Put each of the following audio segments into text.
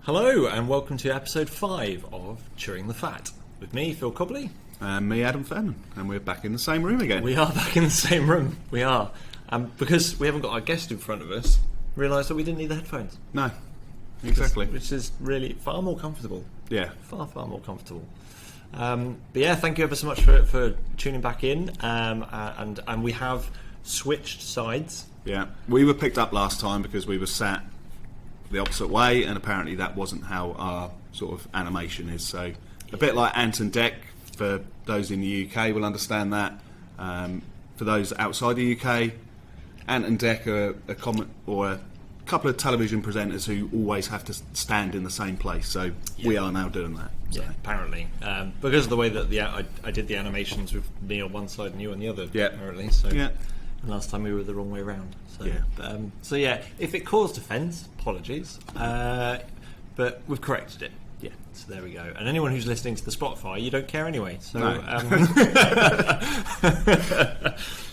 Hello and welcome to episode 5 of Chewing the Fat. With me, Phil Cobley. And me, Adam Fenton. And we're back in the same room again. We are back in the same room. We are. Because we haven't got our guest in front of us, realised that we didn't need the headphones. No, exactly. Which is really far more comfortable. Yeah. Far more comfortable. But yeah, thank you ever so much for tuning back in. And we have switched sides. Yeah. We were picked up last time because we were sat the opposite way, and apparently that wasn't how our sort of animation is. So a bit like Ant and Dec, for those in the UK will understand that. For those outside the UK, Ant and Dec are a couple of television presenters who always have to stand in the same place. So we are now doing that. So. Yeah, apparently. Because of the way that I did the animations with me on one side and you on the other, apparently. So last time we were the wrong way around. So if it caused offence, apologies. But we've corrected it. Yeah, so there we go. And anyone who's listening to the Spotify, you don't care anyway. So,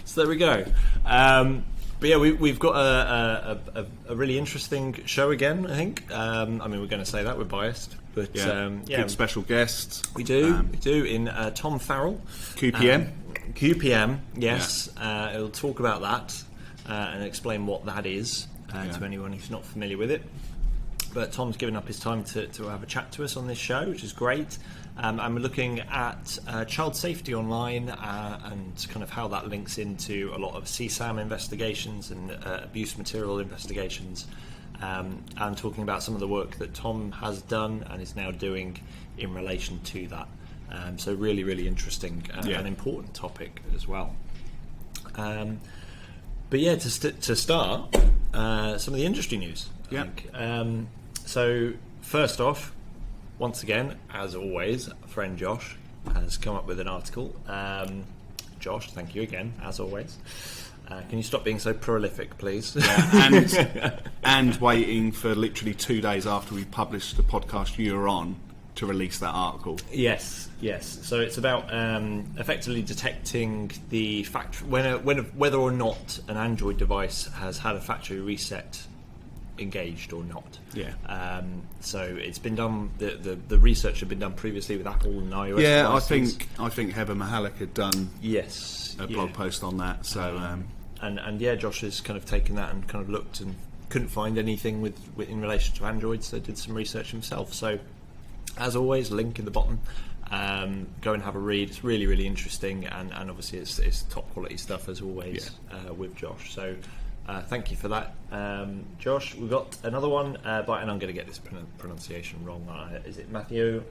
so there we go. But yeah, we've got a really interesting show again, I think. I mean, we're going to say that, we're biased. But big special guests. We do in Tom Farrell QPM. QPM, yes. It'll talk about that and explain what that is to anyone who's not familiar with it. But Tom's given up his time to have a chat to us on this show, which is great. And we're looking at child safety online and kind of how that links into a lot of CSAM investigations and abuse material investigations, and talking about some of the work that Tom has done and is now doing in relation to that. So really, really interesting and important topic as well. But yeah, to start, some of the industry news, I think. So first off, once again, as always, friend Josh has come up with an article. Josh, thank you again, as always. Can you stop being so prolific, please? Yeah, and waiting for literally 2 days after we published the podcast you were on to release that article. Yes. So it's about effectively detecting the whether or not an Android device has had a factory reset engaged or not. Yeah. So it's been done. The research had been done previously with Apple and iOS. Yeah, devices. I think Heather Mahalik had done a blog post on that. So and Josh has kind of taken that and kind of looked and couldn't find anything with in relation to Android, so did some research himself. So as always, link in the bottom. Go and have a read. It's really, really interesting, and obviously it's top quality stuff as always with Josh. So thank you for that, Josh. We've got another one, and I'm going to get this pronunciation wrong. Is it Matteo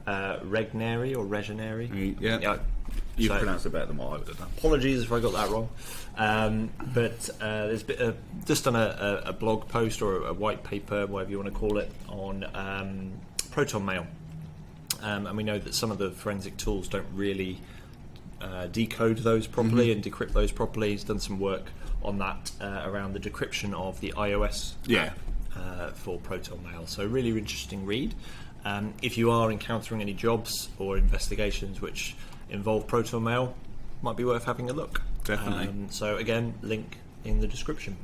Regnery or Regnery? Yeah. You pronounced it better than what I would have done. Apologies if I got that wrong. But there's just done a blog post or a white paper, whatever you want to call it, on ProtonMail. And we know that some of the forensic tools don't really decode those properly and decrypt those properly. He's done some work on that around the decryption of the iOS app for ProtonMail. So really interesting read. If you are encountering any jobs or investigations which involve ProtonMail, might be worth having a look. Definitely. So again, link in the description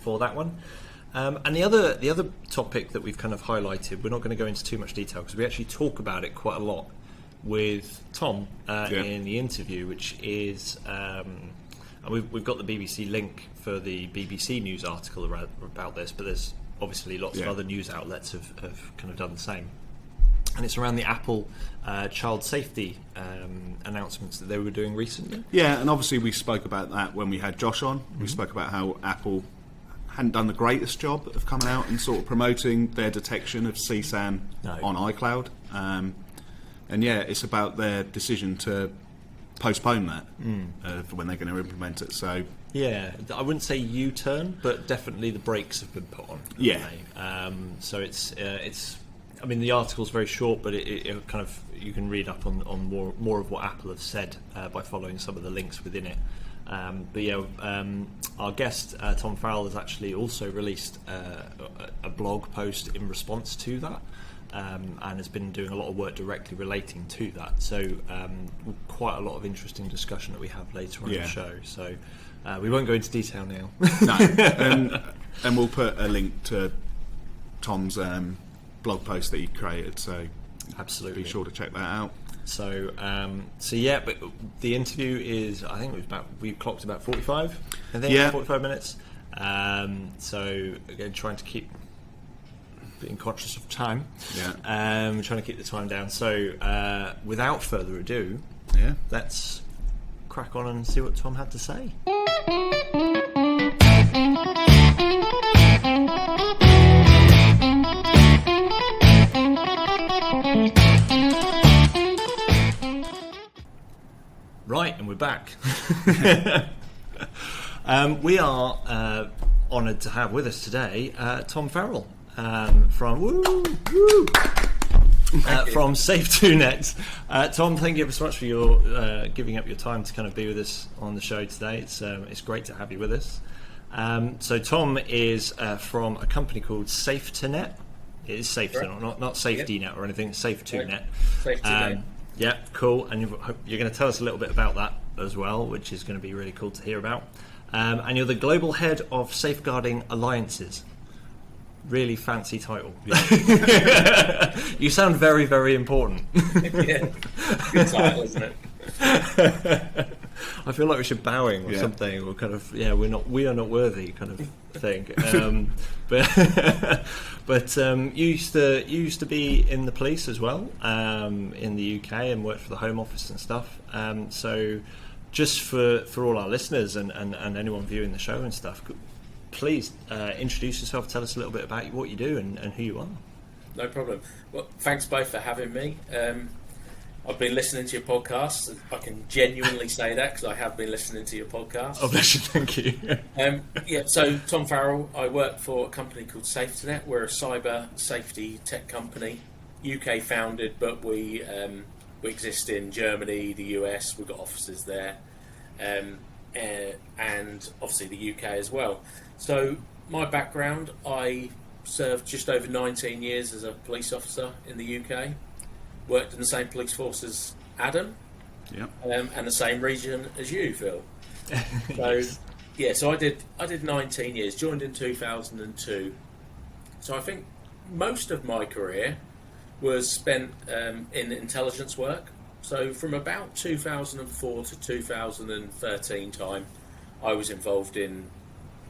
for that one. And the other topic that we've kind of highlighted, we're not going to go into too much detail because we actually talk about it quite a lot with Tom in the interview, which is and we've got the BBC link for the BBC news article about this, but there's obviously lots of other news outlets have kind of done the same. And it's around the Apple child safety announcements that they were doing recently. Yeah, and obviously we spoke about that when we had Josh on. We spoke about how Apple hadn't done the greatest job of coming out and sort of promoting their detection of CSAM on iCloud. And it's about their decision to postpone that for when they're going to implement it. So yeah, I wouldn't say U-turn, but definitely the brakes have been put on. So it's. I mean, the article's very short, but it kind of, you can read up on more of what Apple have said by following some of the links within it. Our guest Tom Farrell has actually also released a blog post in response to that, and has been doing a lot of work directly relating to that. So quite a lot of interesting discussion that we have later on in the show. So we won't go into detail now. No. And we'll put a link to Tom's blog post that he created, so absolutely be sure to check that out. So, yeah, but the interview is, I think we clocked about 45, I think, 45 minutes. So, again, trying to keep being conscious of time. Trying to keep the time down. So, without further ado, let's crack on and see what Tom had to say. Right, and we're back. We are honoured to have with us today Tom Farrell from SafeToNet. Tom, thank you so much for your giving up your time to kind of be with us on the show today. It's great to have you with us. So Tom is from a company called SafeToNet. It is SafeToNet, not SafetyNet or anything. SafeToNet. SafeToNet. Yeah, cool. And you're going to tell us a little bit about that as well, which is going to be really cool to hear about. And you're the global head of safeguarding alliances. Really fancy title. Yeah. You sound very, very important. Yeah, good title, isn't it? I feel like we should bowing or something, or kind of we are not worthy kind of thing. But you used to be in the police as well in the UK and worked for the Home Office and stuff. So just for all our listeners and anyone viewing the show and stuff, please introduce yourself. Tell us a little bit about what you do and who you are. No problem. Well, thanks both for having me. I've been listening to your podcast. I can genuinely say that because I have been listening to your podcast. Oh, bless you, thank you. So Tom Farrell, I work for a company called SafeToNet. We're a cyber safety tech company, UK founded, but we exist in Germany, the US. We've got offices there, and obviously the UK as well. So my background, I served just over 19 years as a police officer in the UK. Worked in the same police force as Adam, and the same region as you, Phil. So, so I did 19 years. Joined in 2002. So I think most of my career was spent in intelligence work. So from about 2004 to 2013 time, I was involved in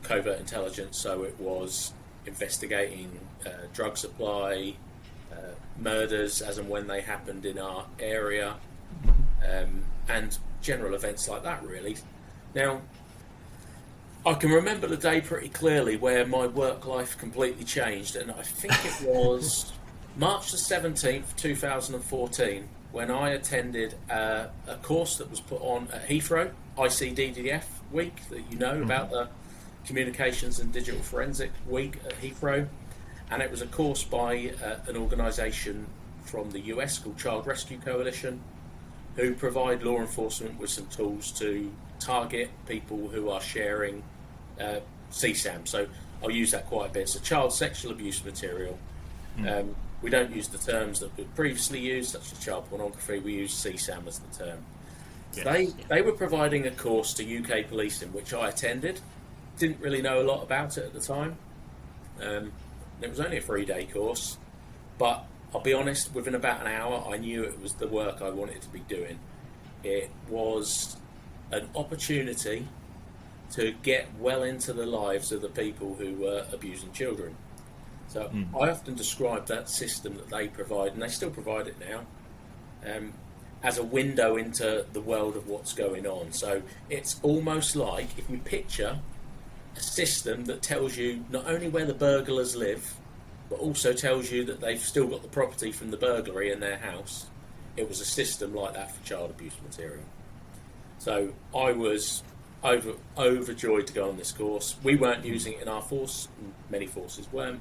covert intelligence. So it was investigating drug supply, murders as and when they happened in our area, and general events like that, really. Now, I can remember the day pretty clearly where my work life completely changed, and I think it was March the 17th, 2014, when I attended a course that was put on at Heathrow, ICDDF week, that you know about, the Communications and Digital Forensic Week at Heathrow. And it was a course by an organisation from the US called Child Rescue Coalition, who provide law enforcement with some tools to target people who are sharing CSAM. So I'll use that quite a bit. So child sexual abuse material. We don't use the terms that we previously used, such as child pornography. We use CSAM as the term. Yes. They were providing a course to UK policing, which I attended. Didn't really know a lot about it at the time. It was only a 3-day course, but I'll be honest, within about an hour I knew it was the work I wanted to be doing. It was an opportunity to get well into the lives of the people who were abusing children. So I often describe that system that they provide, and they still provide it now, as a window into the world of what's going on. So it's almost like, if you picture a system that tells you not only where the burglars live, but also tells you that they've still got the property from the burglary in their house. It was a system like that for child abuse material. So I was overjoyed to go on this course. We weren't using it in our force, many forces weren't.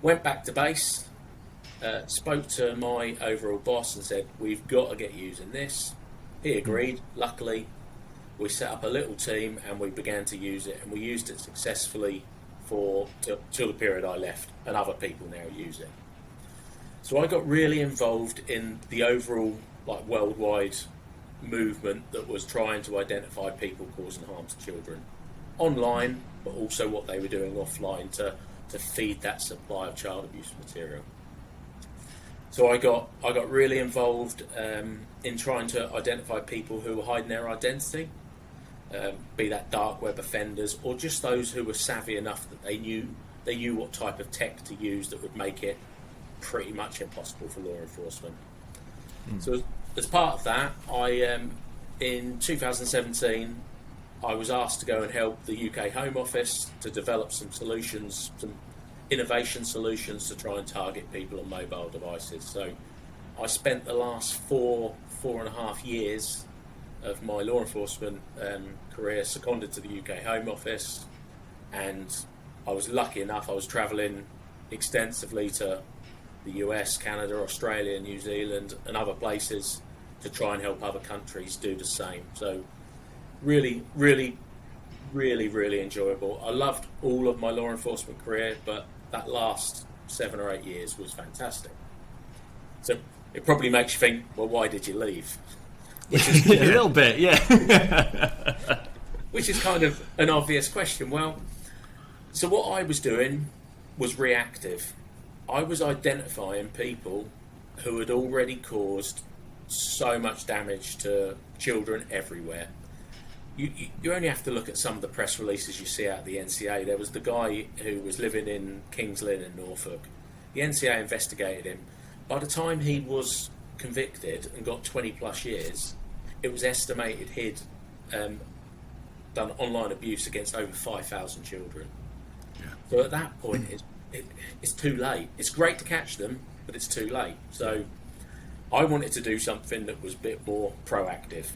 Went back to base, spoke to my overall boss and said, we've got to get using this. He agreed, luckily. We set up a little team and we began to use it, and we used it successfully till the period I left, and other people now use it. So I got really involved in the overall worldwide movement that was trying to identify people causing harm to children. online, but also what they were doing offline to feed that supply of child abuse material. So I got really involved in trying to identify people who were hiding their identity, be that dark web offenders or just those who were savvy enough that they knew what type of tech to use that would make it pretty much impossible for law enforcement. So as part of that, in 2017, I was asked to go and help the UK Home Office to develop some solutions, some innovation solutions to try and target people on mobile devices. So I spent the last four and a half years of my law enforcement career seconded to the UK Home Office, and I was lucky enough, I was travelling extensively to the US, Canada, Australia, New Zealand and other places to try and help other countries do the same. So really enjoyable. I loved all of my law enforcement career, but that last 7 or 8 years was fantastic. So it probably makes you think, well, why did you leave? Which is, a little bit, yeah. Which is kind of an obvious question. Well, so what I was doing was reactive. I was identifying people who had already caused so much damage to children everywhere. You only have to look at some of the press releases you see out of the NCA. There was the guy who was living in Kings Lynn in Norfolk. The NCA investigated him. By the time he was convicted and got 20 plus years, it was estimated he'd done online abuse against over 5,000 children. Yeah. So at that point, it's too late. It's great to catch them, but it's too late. So I wanted to do something that was a bit more proactive.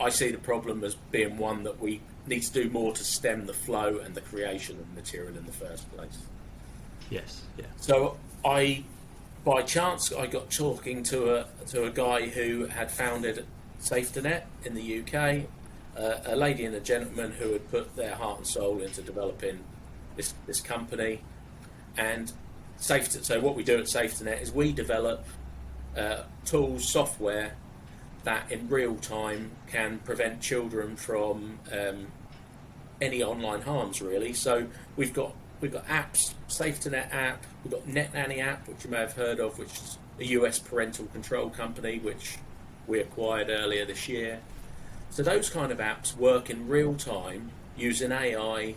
I see the problem as being one that we need to do more to stem the flow and the creation of material in the first place. Yes, yeah. So by chance, I got talking to a guy who had founded SafeToNet in the UK, a lady and a gentleman who had put their heart and soul into developing this company. And so what we do at SafeToNet is we develop tools, software that in real time can prevent children from any online harms, really. So we've got apps, SafeToNet app, we've got NetNanny app, which you may have heard of, which is a US parental control company, which we acquired earlier this year. So those kind of apps work in real time using AI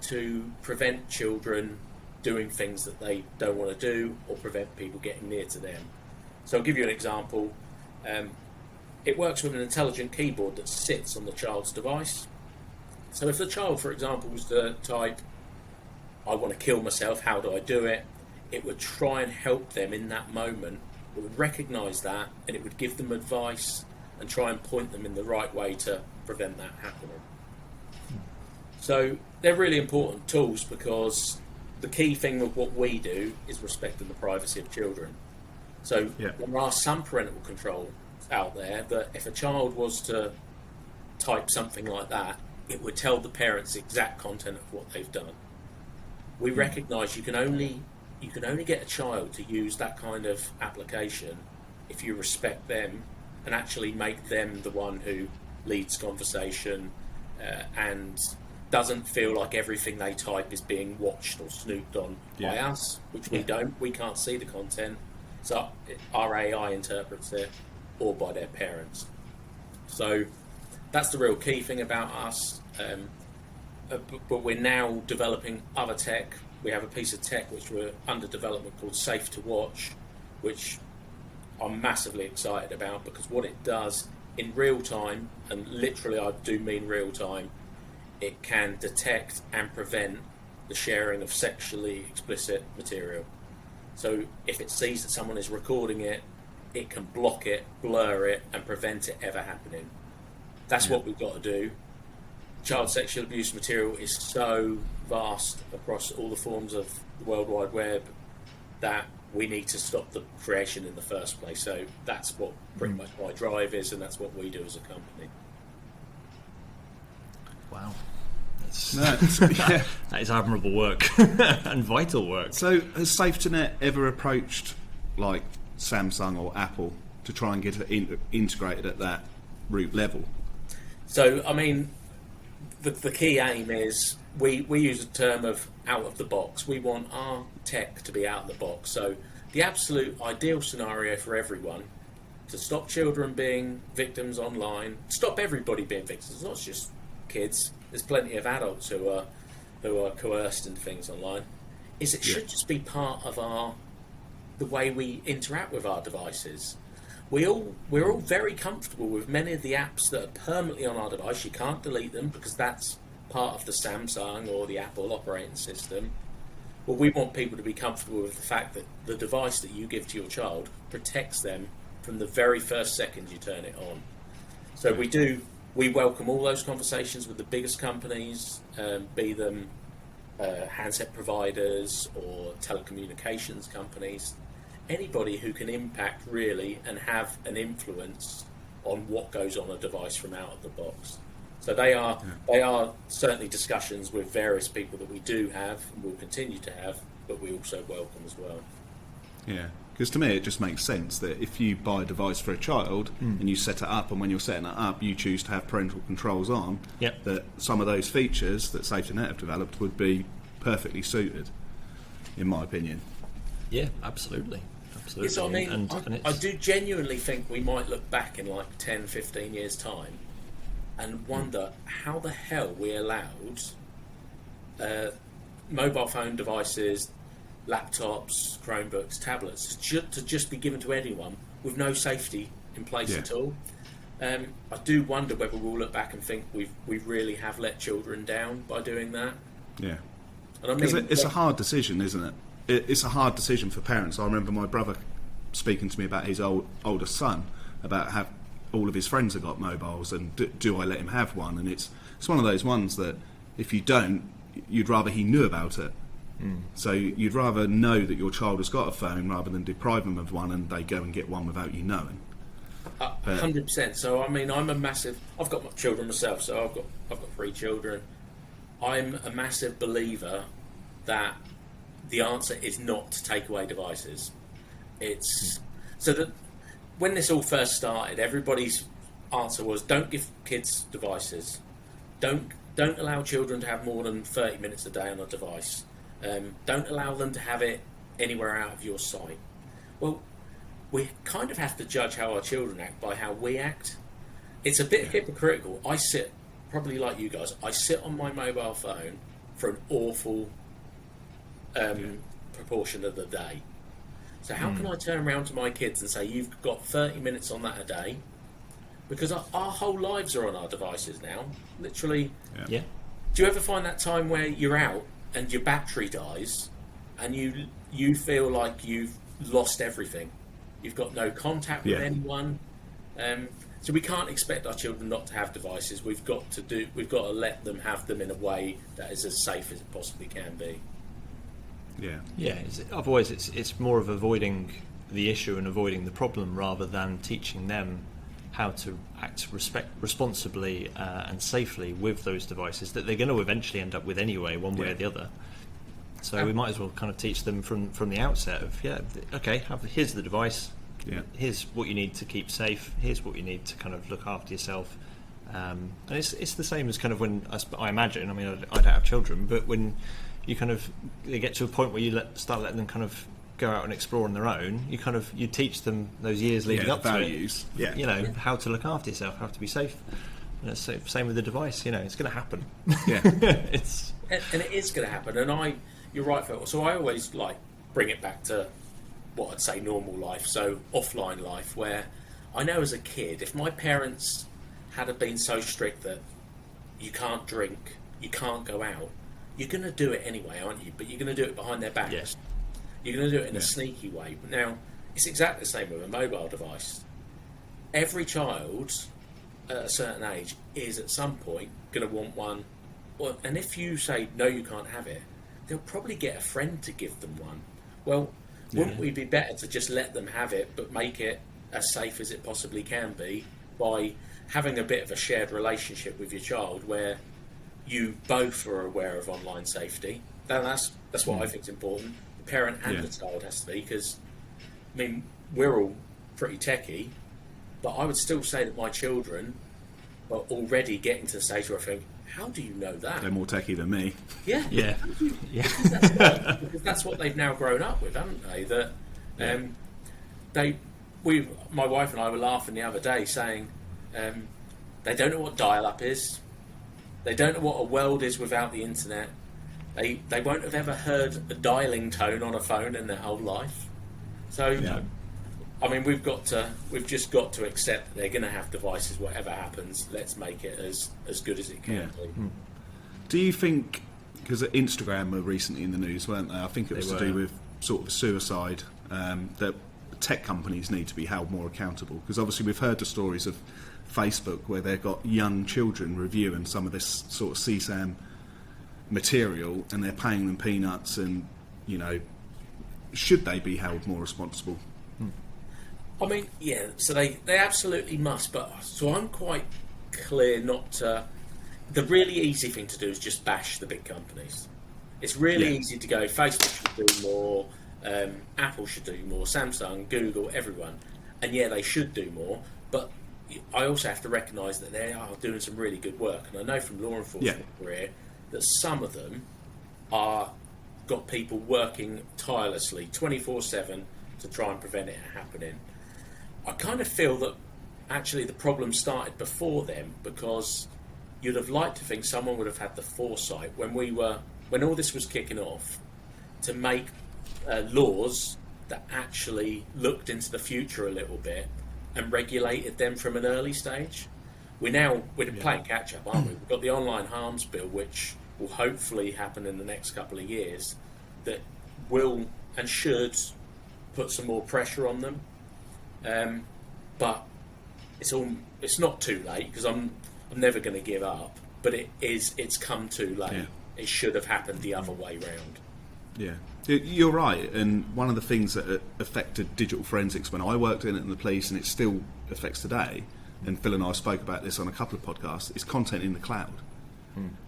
to prevent children doing things that they don't want to do or prevent people getting near to them. So I'll give you an example. It works with an intelligent keyboard that sits on the child's device. So if the child, for example, was to type, "I want to kill myself, how do I do it?" it would try and help them in that moment. It would recognise that, and it would give them advice and try and point them in the right way to prevent that happening. So they're really important tools, because the key thing with what we do is respecting the privacy of children. So there are some parental control out there that if a child was to type something like that, it would tell the parents the exact content of what they've done. We recognise you can only get a child to use that kind of application if you respect them and actually make them the one who leads conversation and doesn't feel like everything they type is being watched or snooped on by us, which we don't. We can't see the content. So our AI interprets it, or by their parents. So that's the real key thing about us. But we're now developing other tech. We have a piece of tech which we're under development called Safe to Watch, which I'm massively excited about, because what it does in real time, and literally I do mean real time, it can detect and prevent the sharing of sexually explicit material. So if it sees that someone is recording it, it can block it, blur it, and prevent it ever happening. That's what we've got to do. Child sexual abuse material is so vast across all the forms of the World Wide Web that we need to stop the creation in the first place. So that's what pretty much my drive is, and that's what we do as a company. Wow. That is admirable work and vital work. So has SafeToNet ever approached like Samsung or Apple to try and get it integrated at that root level? So, I mean, the key aim is we use a term of out of the box. We want our tech to be out of the box. So the absolute ideal scenario for everyone, to stop children being victims online, stop everybody being victims. It's not just kids. There's plenty of adults who are coerced into things online. Is it should just be part of the way we interact with our devices. We're all very comfortable with many of the apps that are permanently on our device. You can't delete them because that's part of the Samsung or the Apple operating system. Well, we want people to be comfortable with the fact that the device that you give to your child protects them from the very first second you turn it on. So we welcome all those conversations with the biggest companies, be them handset providers or telecommunications companies. Anybody who can impact really and have an influence on what goes on a device from out of the box. So they are certainly discussions with various people that we do have and will continue to have, but we also welcome as well. Yeah, because to me it just makes sense that if you buy a device for a child and you set it up, and when you're setting it up you choose to have parental controls on, that some of those features that SafeToNet have developed would be perfectly suited, in my opinion. Yeah, absolutely. Yes, I mean, I do genuinely think we might look back in like 10, 15 years' time and wonder how the hell we allowed mobile phone devices, laptops, Chromebooks, tablets to just be given to anyone with no safety in place at all. I do wonder whether we'll look back and think we really have let children down by doing that. Yeah. And I mean, it's a hard decision, isn't it? It's a hard decision for parents. I remember my brother speaking to me about his older son, about how all of his friends have got mobiles, and do I let him have one? And it's one of those ones that if you don't, you'd rather he knew about it. So you'd rather know that your child has got a phone rather than deprive them of one and they go and get one without you knowing. 100%. So I mean, I've got children myself, so I've got 3 children. I'm a massive believer that the answer is not to take away devices. It's so that when this all first started, everybody's answer was don't give kids devices, don't allow children to have more than 30 minutes a day on a device, don't allow them to have it anywhere out of your sight. Well, we kind of have to judge how our children act by how we act. It's a bit hypocritical. I sit, probably like you guys, I sit on my mobile phone for an awful proportion of the day. So how can I turn around to my kids and say, you've got 30 minutes on that a day? Because our whole lives are on our devices now. Literally. Yeah. Do you ever find that time where you're out and your battery dies and you feel like you've lost everything? You've got no contact with anyone. So we can't expect our children not to have devices. We've got to let them have them in a way that is as safe as it possibly can be. Yeah. Otherwise, it's more of avoiding the issue and avoiding the problem rather than teaching them how to act responsibly and safely with those devices that they're going to eventually end up with anyway, one way or the other. So we might as well kind of teach them from the outset of here's the device. Here's what you need to keep safe. Here's what you need to kind of look after yourself. And it's the same as kind of when I imagine. I mean, I don't have children, but when you kind of they get to a point where you start letting them kind of go out and explore on their own, you teach them those years leading up values. to it. You know how to look after yourself, how to be safe. And it's same with the device. It's going to happen. And it is going to happen. And you're right, Phil. So I always bring it back to what I'd say normal life, so offline life, where I know as a kid, if my parents had been so strict that you can't drink, you can't go out, you're going to do it anyway, aren't you? But you're going to do it behind their backs. Yes. You're going to do it in a sneaky way. Now, it's exactly the same with a mobile device. Every child at a certain age is at some point going to want one. Well, and if you say, no, you can't have it, they'll probably get a friend to give them one. Well, wouldn't we be better to just let them have it, but make it as safe as it possibly can be by having a bit of a shared relationship with your child where you both are aware of online safety? That's what I think is important. The parent and the child has to be, because, I mean, we're all pretty techie, but I would still say that my children are already getting to the stage where I think, how do you know that? They're more techie than me. Yeah, Yeah. because that's what they've now grown up with, haven't they? That my wife and I were laughing the other day, saying they don't know what dial-up is. They don't know what a world is without the internet. They won't have ever heard a dialing tone on a phone in their whole life. So, I mean, we've just got to accept that they're going to have devices, whatever happens. Let's make it as good as it can be. Do you think, because Instagram were recently in the news, weren't they? I think it was to do with sort of suicide, that tech companies need to be held more accountable. Because obviously we've heard the stories of Facebook where they've got young children reviewing some of this sort of CSAM material and they're paying them peanuts, and, you know, should they be held more responsible? I mean, yeah, so they absolutely must, but so I'm quite clear not to. The really easy thing to do is just bash the big companies. It's really easy to go, Facebook should do more, Apple should do more, Samsung, Google, everyone. And yeah, they should do more, but I also have to recognise that they are doing some really good work. And I know from law enforcement career that some of them are got people working tirelessly 24/7 to try and prevent it happening. I kind of feel that actually the problem started before them, because you'd have liked to think someone would have had the foresight when all this was kicking off to make laws that actually looked into the future a little bit and regulated them from an early stage. We're playing catch up, aren't we? We've got the online harms bill, which will hopefully happen in the next couple of years, that will and should put some more pressure on them. But it's not too late, because I'm never going to give up. But it's come too late. Yeah. It should have happened the other way round. Yeah, you're right. And one of the things that affected digital forensics when I worked in it in the police, and it still affects today, and Phil and I spoke about this on a couple of podcasts, is content in the cloud.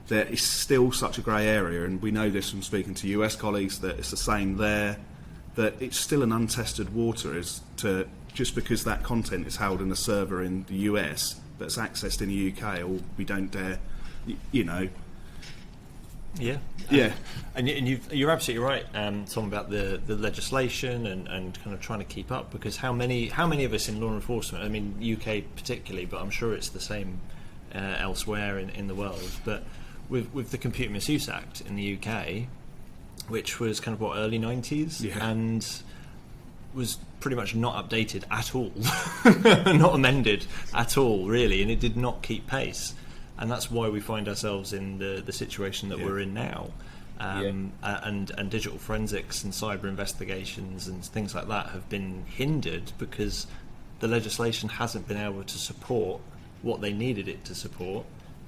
There is still such a grey area, and we know this from speaking to US colleagues, that it's the same there, that it's still an untested water as to just because that content is held in a server in the US that's accessed in the UK, or we don't dare, you know. Yeah. And you're absolutely right, Tom, about the legislation and kind of trying to keep up, because how many of us in law enforcement, I mean UK particularly, but I'm sure it's the same elsewhere in the world, but with the Computer Misuse Act in the UK, which was kind of early 90s, and was pretty much not updated at all, not amended at all, really, and it did not keep pace. And that's why we find ourselves in the situation that we're in now. And digital forensics and cyber investigations and things like that have been hindered because the legislation hasn't been able to support what they needed it to support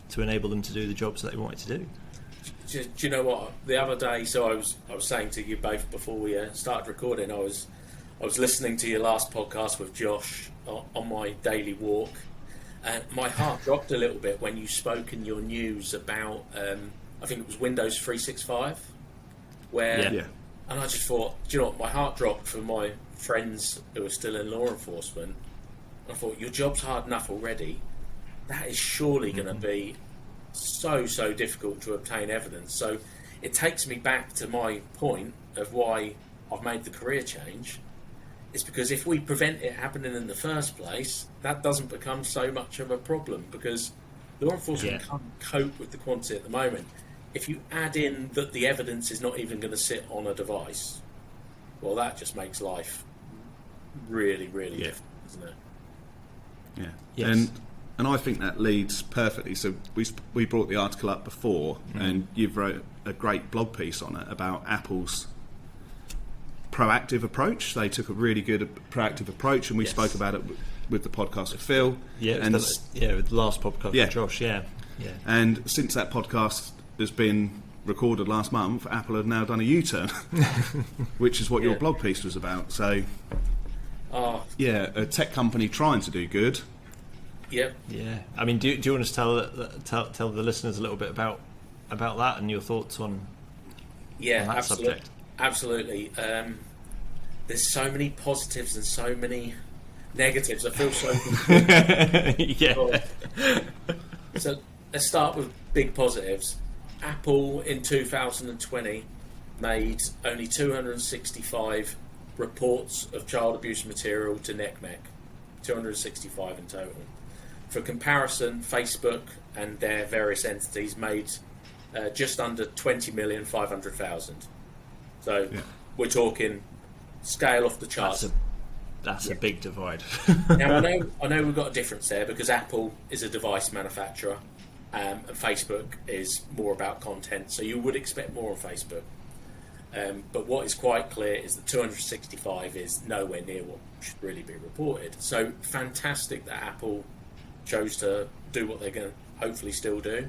to enable them to do the jobs that they wanted to do. Do you know what? The other day, so I was saying to you both before we started recording, I was listening to your last podcast with Josh on my daily walk. And my heart dropped a little bit when you spoke in your news about, I think it was Windows 365, and I just thought, do you know what, my heart dropped for my friends who are still in law enforcement. I thought, your job's hard enough already. That is surely going to be so difficult to obtain evidence. So it takes me back to my point of why I've made the career change. It's because if we prevent it happening in the first place, that doesn't become so much of a problem, because law enforcement can't cope with the quantity at the moment. If you add in that the evidence is not even going to sit on a device, well, that just makes life really difficult, isn't it? Yeah. Yes. And I think that leads perfectly. So we brought the article up before, and you've wrote a great blog piece on it about Apple's proactive approach. They took a really good proactive approach, and we spoke about it with the podcast with Phil. With the last podcast with Josh. And since that podcast has been recorded last month, Apple have now done a U-turn, which is what your blog piece was about. So, a tech company trying to do good. Yep. Yeah. I mean, do you want to tell the listeners a little bit about that and your thoughts on that subject? Absolutely. There's so many positives and so many negatives. I feel so So let's start with big positives. Apple in 2020 made only 265 reports of child abuse material to NECMEC, 265 in total. For comparison, Facebook and their various entities made just under 20,500,000. So we're talking scale off the charts. That's a big divide. Now I know we've got a difference there because Apple is a device manufacturer and Facebook is more about content, so you would expect more on Facebook. But what is quite clear is that 265 is nowhere near what should really be reported. So fantastic that Apple chose to do what they're going to hopefully still do.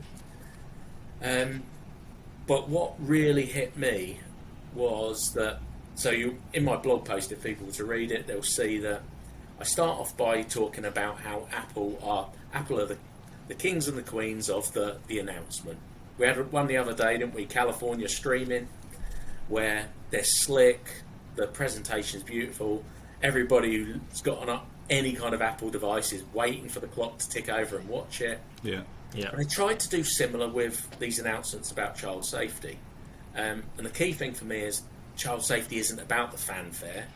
But what really hit me was that, so in my blog post, if people were to read it, they'll see that I start off by talking about how Apple are the kings and the queens of the announcement. We had one the other day, didn't we? California streaming, where they're slick, the presentation's beautiful, everybody who's got any kind of Apple device is waiting for the clock to tick over and watch it. Yeah. And they tried to do similar with these announcements about child safety. And the key thing for me is child safety isn't about the fanfare.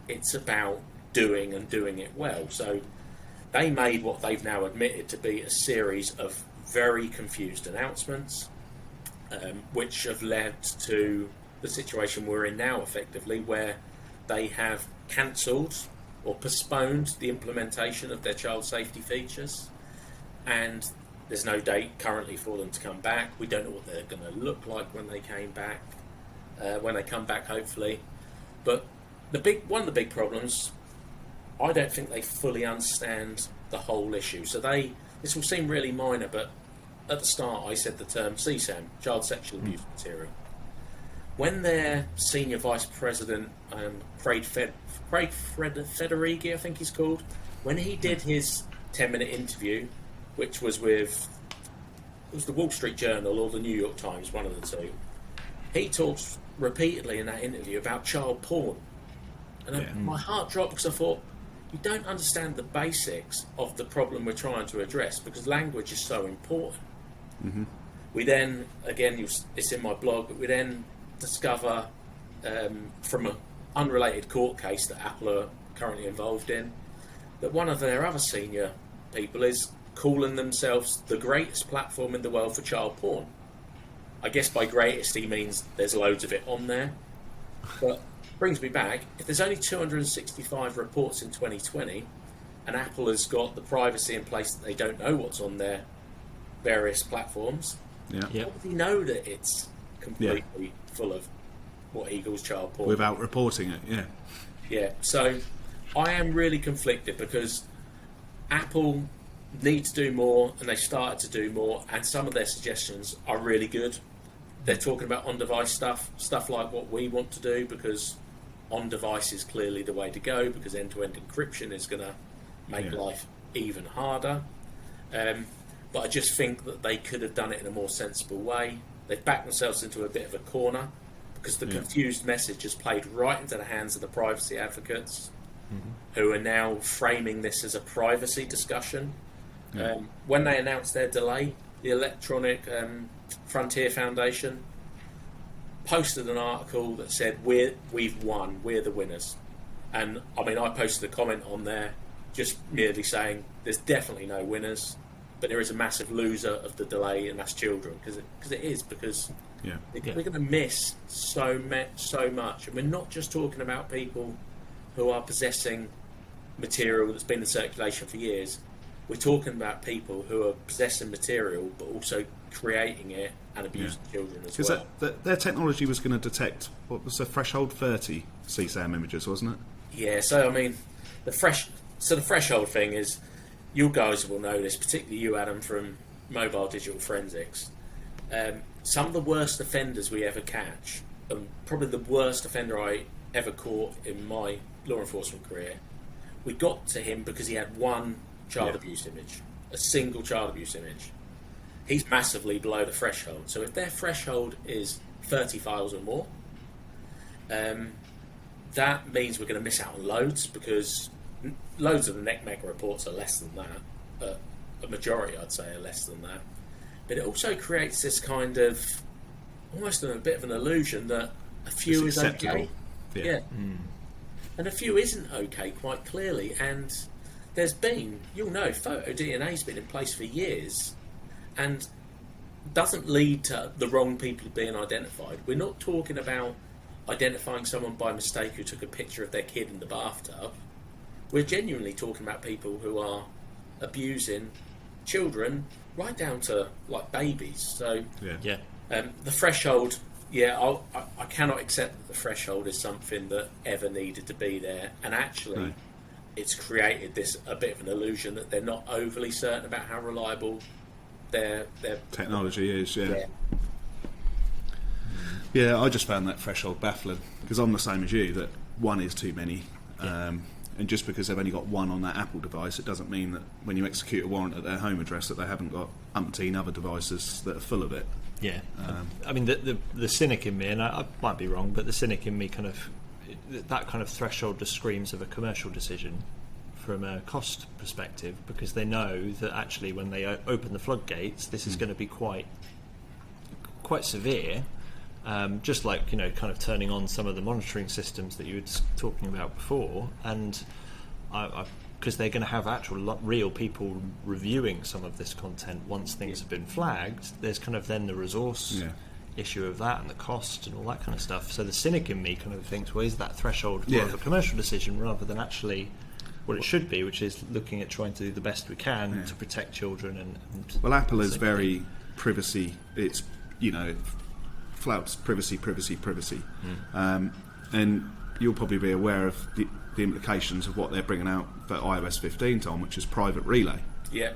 It's about doing it well. So they made what they've now admitted to be a series of very confused announcements, which have led to the situation we're in now, effectively, where they have cancelled or postponed the implementation of their child safety features, and there's no date currently for them to come back. We don't know what they're going to look like when they come back, hopefully. But one of the big problems, I don't think they fully understand the whole issue. So this will seem really minor, but at the start I said the term CSAM, child sexual abuse material. When their senior vice president, Craig Federighi, I think he's called, when he did his 10-minute interview, which was with, it was the Wall Street Journal or the New York Times, one of the two, he talks repeatedly in that interview about child porn. And my heart dropped because I thought, you don't understand the basics of the problem we're trying to address, because language is so important. Mm-hmm. We then, again, it's in my blog, but we then discover from an unrelated court case that Apple are currently involved in, that one of their other senior people is calling themselves the greatest platform in the world for child porn. I guess by greatest he means there's loads of it on there. But brings me back, if there's only 265 reports in 2020 and Apple has got the privacy in place that they don't know what's on their various platforms, how do they know that it's completely full of what equals child porn? Without reporting it, Yeah, so I am really conflicted because Apple need to do more, and they started to do more, and some of their suggestions are really good. They're talking about on-device stuff like what we want to do, because on-device is clearly the way to go, because end-to-end encryption is going to make life even harder. But I just think that they could have done it in a more sensible way. They've backed themselves into a bit of a corner, because the confused message has played right into the hands of the privacy advocates, who are now framing this as a privacy discussion. When they announced their delay, the Electronic Frontier Foundation posted an article that said, we've won, we're the winners. And I mean, I posted a comment on there just merely saying there's definitely no winners, but there is a massive loser of the delay, and that's children, because we're going to miss so much. And we're not just talking about people who are possessing material that's been in circulation for years. We're talking about people who are possessing material but also creating it and abusing children as well. Because their technology was going to detect, what was the threshold, 30 CSAM images, wasn't it? Yeah, so I mean, the threshold thing is, you guys will know this, particularly you, Adam, from Mobile Digital Forensics. Some of the worst offenders we ever catch, and probably the worst offender I ever caught in my law enforcement career, we got to him because he had one child abuse image, a single child abuse image. He's massively below the threshold. So if their threshold is 30 files or more, that means we're going to miss out on loads, because loads of the NECMEC reports are less than that. a majority, I'd say, are less than that. But it also creates this kind of almost a bit of an illusion that a few is okay. Yeah. And a few isn't okay, quite clearly. And there's been, you'll know, photo DNA's been in place for years and doesn't lead to the wrong people being identified. We're not talking about identifying someone by mistake who took a picture of their kid in the bathtub. We're genuinely talking about people who are abusing children right down to like babies. So the threshold, I cannot accept that the threshold is something that ever needed to be there, and actually it's created this a bit of an illusion that they're not overly certain about how reliable their technology is. Yeah, I just found that threshold baffling because I'm the same as you, that one is too many. And just because they've only got one on that Apple device, it doesn't mean that when you execute a warrant at their home address that they haven't got umpteen other devices that are full of it. Yeah. I mean, the cynic in me, and I might be wrong, but the cynic in me that kind of threshold just screams of a commercial decision from a cost perspective, because they know that actually when they open the floodgates, this is going to be quite severe. Just like, kind of turning on some of the monitoring systems that you were talking about before, and because they're going to have actual real people reviewing some of this content once things have been flagged, there's kind of then the resource issue of that and the cost and all that kind of stuff. So the cynic in me kind of thinks, well, is that threshold more of a commercial decision rather than actually what it should be, which is looking at trying to do the best we can to protect children and well, Apple is very privacy. It's flouts privacy, and you'll probably be aware of the implications of what they're bringing out for iOS 15, Tom, which is private relay. Yeah.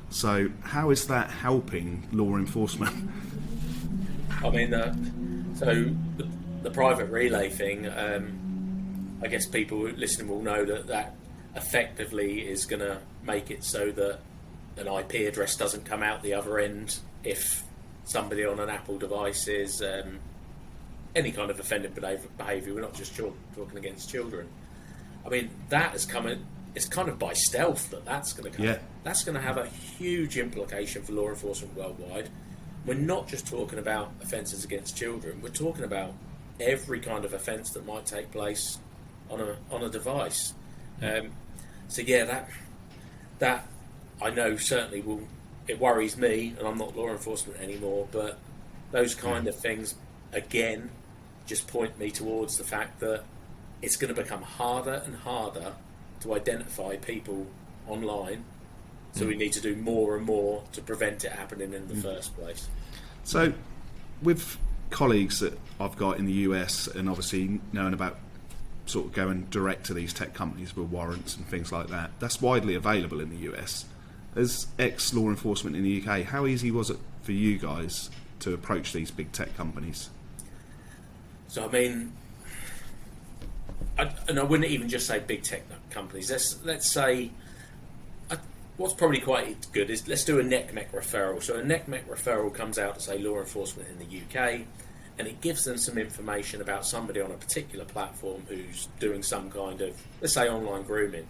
So how is that helping law enforcement? I mean, so the private relay thing, I guess people listening will know that effectively is going to make it so that an IP address doesn't come out the other end if somebody on an Apple device is any kind of offending behaviour. We're not just talking against children. I mean, that has come in, it's kind of by stealth that's going to come. Yeah. That's going to have a huge implication for law enforcement worldwide. We're not just talking about offences against children. We're talking about every kind of offence that might take place on a device. So yeah, that I know certainly will. It worries me, and I'm not law enforcement anymore, but those kind of things, again, just point me towards the fact that it's going to become harder and harder to identify people online, so we need to do more and more to prevent it happening in the first place. So, with colleagues that I've got in the US, and obviously knowing about sort of going direct to these tech companies with warrants and things like that, that's widely available in the US. As ex-law enforcement in the UK, how easy was it for you guys to approach these big tech companies? So, I mean, I wouldn't even just say big tech companies. Let's say, what's probably quite good is let's do a NECMEC referral. So a NECMEC referral comes out to, say, law enforcement in the UK, and it gives them some information about somebody on a particular platform who's doing some kind of, let's say, online grooming.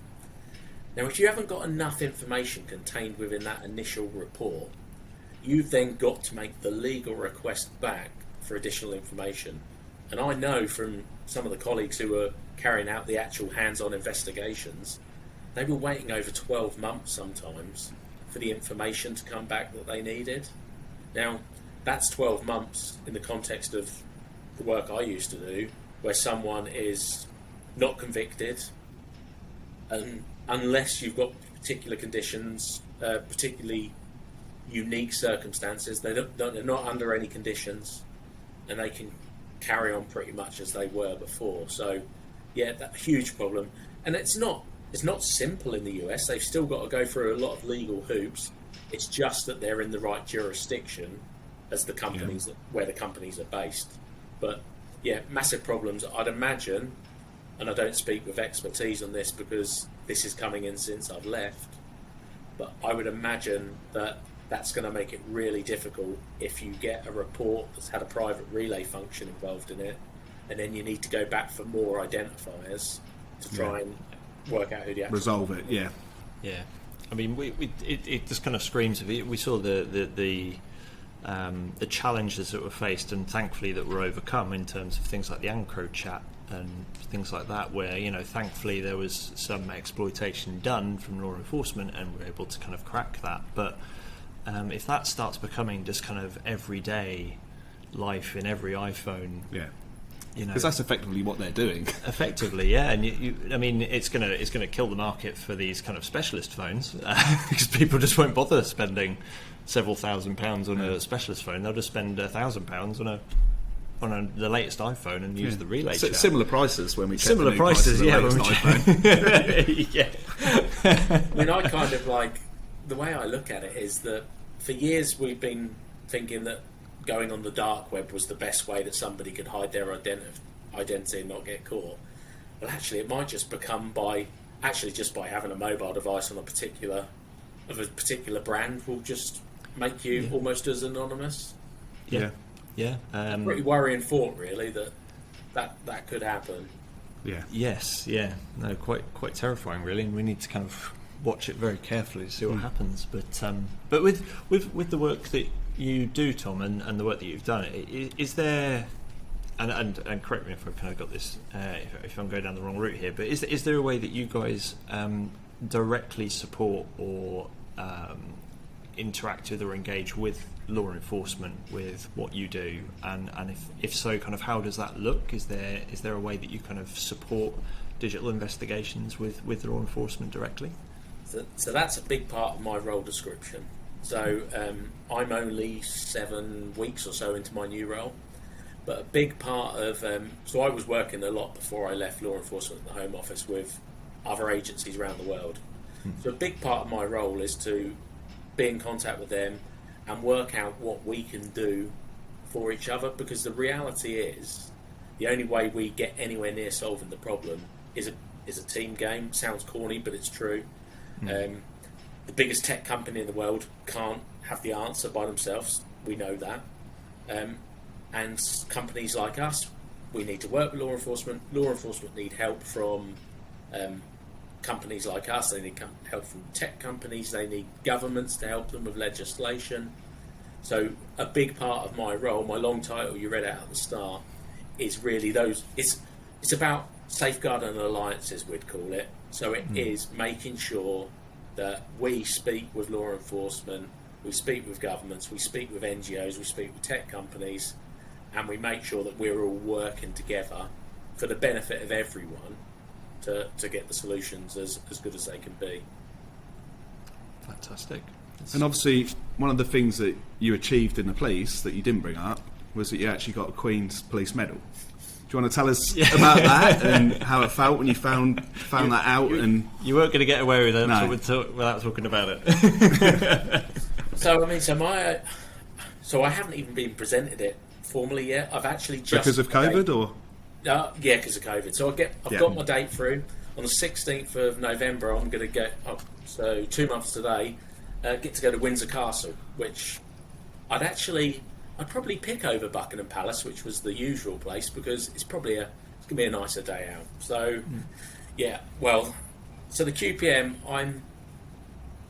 Now, if you haven't got enough information contained within that initial report, you've then got to make the legal request back for additional information. And I know from some of the colleagues who were carrying out the actual hands-on investigations, they were waiting over 12 months sometimes for the information to come back that they needed. Now, that's 12 months in the context of the work I used to do, where someone is not convicted, and unless you've got particular conditions, particularly unique circumstances, they're not under any conditions, and they can carry on pretty much as they were before. So, yeah, that's a huge problem. And it's not simple in the US. They've still got to go through a lot of legal hoops. It's just that they're in the right jurisdiction as the companies where the companies are based. But yeah, massive problems. I'd imagine, and I don't speak with expertise on this because this is coming in since I've left, but I would imagine that that's going to make it really difficult if you get a report that's had a private relay function involved in it, and then you need to go back for more identifiers to try and work out who the actual resolve it. Yeah. I mean, it just kind of screams of it. We saw the challenges that were faced, and thankfully that were overcome in terms of things like the Ancro chat and things like that, where, you know, thankfully there was some exploitation done from law enforcement and we're able to kind of crack that. But if that starts becoming just kind of everyday life in every iPhone, Yeah. you know, Because that's effectively what they're doing. effectively, yeah, and I mean, it's gonna kill the market for these kind of specialist phones because people just won't bother spending several £1,000s on a specialist phone. They'll just spend £1,000 on the latest iPhone and use the relay chat. Similar prices when we check Similar the new prices, of the yeah. latest When iPhone. yeah. I mean, I kind of like, the way I look at it is that for years we've been thinking that going on the dark web was the best way that somebody could hide their identity and not get caught. Well, actually, it might just become by having a mobile device on a particular brand will just make you almost as anonymous. Yeah. Pretty worrying thought, really, that could happen. Yeah. Yes, yeah, no, quite terrifying, really, and we need to kind of watch it very carefully to see what happens. But with the work that you do, Tom, and the work that you've done, is there, and correct me if I've kind of got this, if I'm going down the wrong route here, but is there a way that you guys directly support or interact with or engage with law enforcement with what you do, and if so, kind of how does that look? Is there a way that you kind of support digital investigations with law enforcement directly? So that's a big part of my role description. So I'm only 7 weeks or so into my new role, but a big part of so I was working a lot before I left law enforcement in the Home Office with other agencies around the world. So a big part of my role is to be in contact with them and work out what we can do for each other, because the reality is the only way we get anywhere near solving the problem is a team game. Sounds corny, but it's true. The biggest tech company in the world can't have the answer by themselves. We know that. And companies like us, we need to work with law enforcement. Law enforcement need help from companies like us. They need help from tech companies. They need governments to help them with legislation. So a big part of my role, my long title you read out at the start, is really those. It's about safeguarding alliances, we'd call it. So it is making sure that we speak with law enforcement, we speak with governments, we speak with NGOs, we speak with tech companies, and we make sure that we're all working together for the benefit of everyone to get the solutions as good as they can be. Fantastic. And obviously, one of the things that you achieved in the police that you didn't bring up was that you actually got a Queen's Police Medal. Do you want to tell us about that and how it felt when you found that out? And you weren't going to get away with it without talking about it. So I haven't even been presented it formally yet. I've actually just because of COVID, or yeah, because of COVID. So I've got my date through on the 16th of November. I'm going to get up. So 2 months today, get to go to Windsor Castle, which I'd probably pick over Buckingham Palace, which was the usual place, because it's going to be a nicer day out. So yeah, well, so the QPM,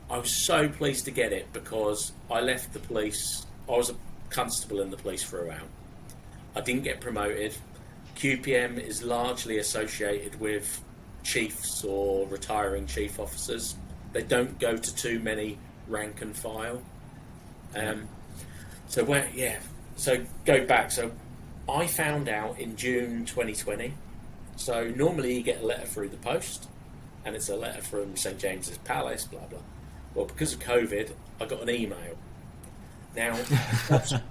I was so pleased to get it because I left the police. I was a constable in the police for a while. I didn't get promoted. QPM is largely associated with chiefs or retiring chief officers. They don't go to too many rank and file. So go back. So I found out in June 2020. So normally you get a letter through the post, and it's a letter from St James's Palace, blah blah. Well, because of COVID, I got an email. Now,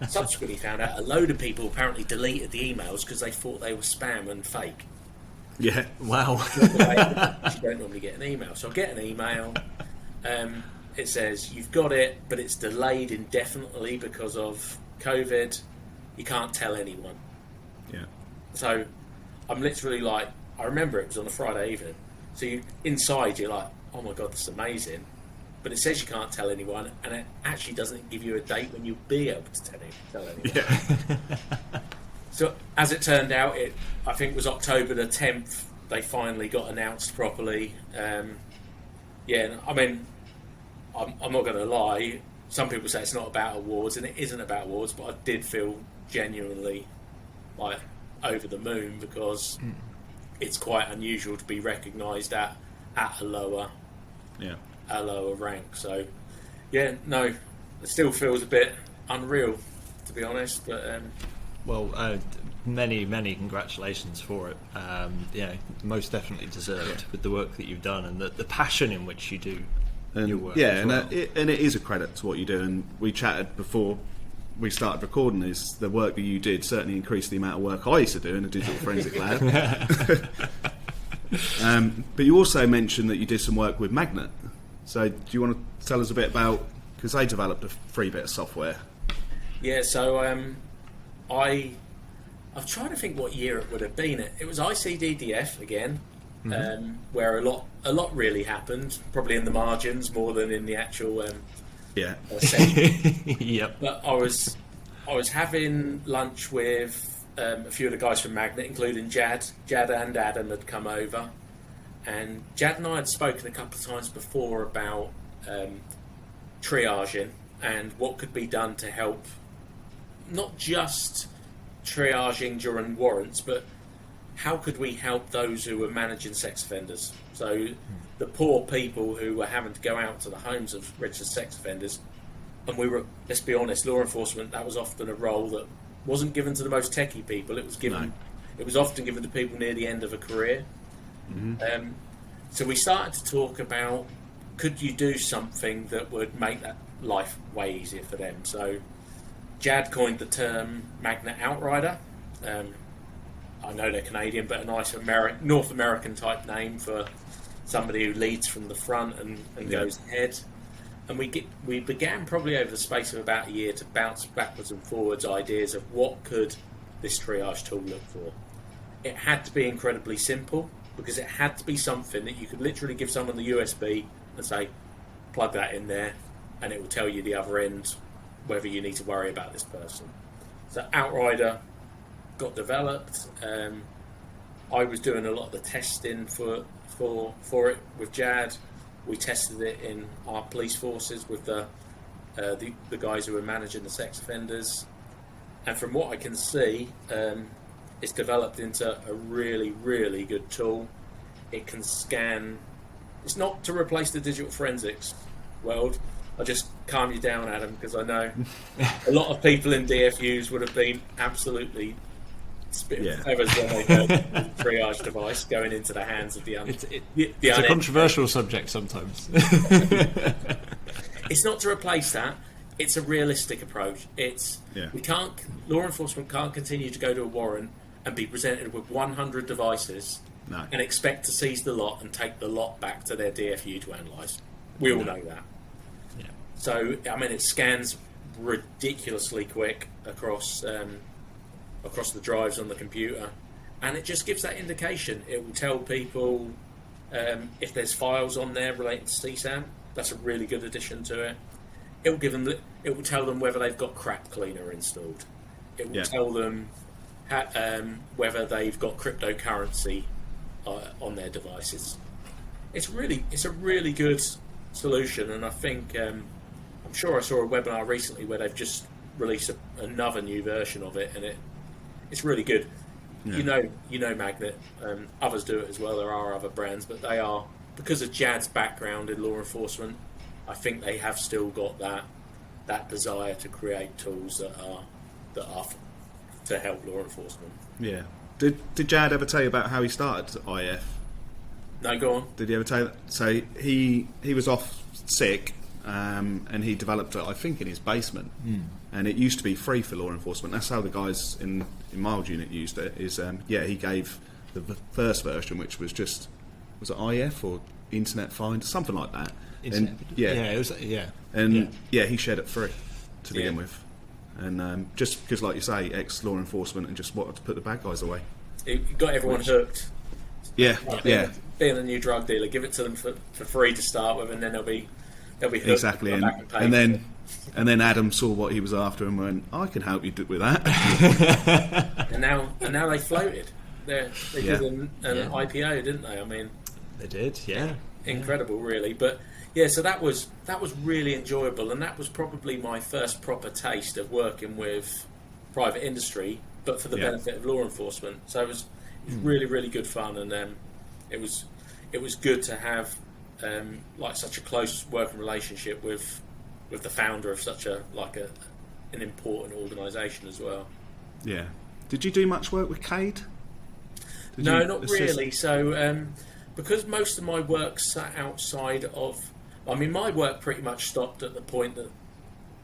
subsequently found out a load of people apparently deleted the emails because they thought they were spam and fake. yeah, Wow. You don't normally get an email. So I get an email. It says, you've got it, but it's delayed indefinitely because of COVID. You can't tell anyone. yeah, So I'm literally like, I remember it was on a Friday evening. So inside you're like, oh my God, this is amazing. But it says you can't tell anyone, and it actually doesn't give you a date when you'll be able to tell anyone. yeah. So as it turned out, I think it was October the 10th, they finally got announced properly. I mean, I'm not going to lie. Some people say it's not about awards, and it isn't about awards. But I did feel genuinely like over the moon because it's quite unusual to be recognised at a lower rank. So yeah, no, it still feels a bit unreal, to be honest. But many congratulations for it. Most definitely deserved with the work that you've done and the passion in which you do your work. Yeah, and it is a credit to what you do. And we chatted before we started recording, is the work that you did certainly increased the amount of work I used to do in the digital forensic lab. But you also mentioned that you did some work with Magnet. So do you want to tell us a bit about, because they developed a free bit of software? Yeah, so I'm trying to think what year it would have been. It was ICDDF again, where a lot really happened, probably in the margins more than in the actual session. Yep. But I was having lunch with a few of the guys from Magnet, including Jad. Jad and Adam had come over, and Jad and I had spoken a couple of times before about triaging and what could be done to help, not just triaging during warrants, but how could we help those who were managing sex offenders? So the poor people who were having to go out to the homes of registered sex offenders, and we were, let's be honest, law enforcement, that was often a role that wasn't given to the most techie people. It was often given to people near the end of a career. So we started to talk about, could you do something that would make that life way easier for them? So Jad coined the term Magnet Outrider. I know they're Canadian, but a nice North American type name for somebody who leads from the front and goes ahead. And we began probably over the space of about a year to bounce backwards and forwards ideas of what could this triage tool look for. It had to be incredibly simple, because it had to be something that you could literally give someone the USB and say, plug that in there, and it will tell you the other end whether you need to worry about this person. So Outrider got developed. I was doing a lot of the testing for it with Jad. We tested it in our police forces with the guys who were managing the sex offenders. And from what I can see, it's developed into a really, really good tool. It can scan. It's not to replace the digital forensics world. I'll just calm you down, Adam, because I know a lot of people in DFUs would have been absolutely spitting feathers when they heard the triage device going into the hands of the It's a controversial subject sometimes. It's not to replace that. It's a realistic approach. Law enforcement can't continue to go to a warrant and be presented with 100 devices and expect to seize the lot and take the lot back to their DFU to analyse. We all know that. Yeah. So, I mean, it scans ridiculously quick across the drives on the computer, and it just gives that indication. It will tell people if there's files on there relating to CSAM. That's a really good addition to it. It will give them. It will tell them whether they've got Crap Cleaner installed. It will tell them whether they've got cryptocurrency on their devices. It's a really good solution, and I think I'm sure I saw a webinar recently where they've just released another new version of it, and it's really good. Yeah. You know Magnet. Others do it as well. There are other brands, but they are, because of Jad's background in law enforcement, I think they have still got that desire to create tools that are to help law enforcement. Yeah. Did Jad ever tell you about how he started IF? No, go on. Did he ever tell you that? So he was off sick, and he developed it, I think, in his basement. And it used to be free for law enforcement. That's how the guys in Mild Unit used it. He gave the first version, which was just, was it IF or Internet Find, something like that. And he shared it free to begin with. And just because, like you say, ex-law enforcement and just wanted to put the bad guys away. It got everyone hooked. Yeah, Being a new drug dealer, give it to them for free to start with, and then they'll be hooked. Exactly, and then Adam saw what he was after and went, I can help you with that. and now they floated. They did an IPO, didn't they? I mean, they did, yeah. Incredible, really. But Yeah, so that was really enjoyable, and that was probably my first proper taste of working with private industry, but for the benefit of law enforcement. So it was really, really good fun, and it was good to have like such a close working relationship with the founder of such an important organisation as well. Yeah. Did you do much work with Cade? No, not really. So because most of my work sat outside of, my work pretty much stopped at the point that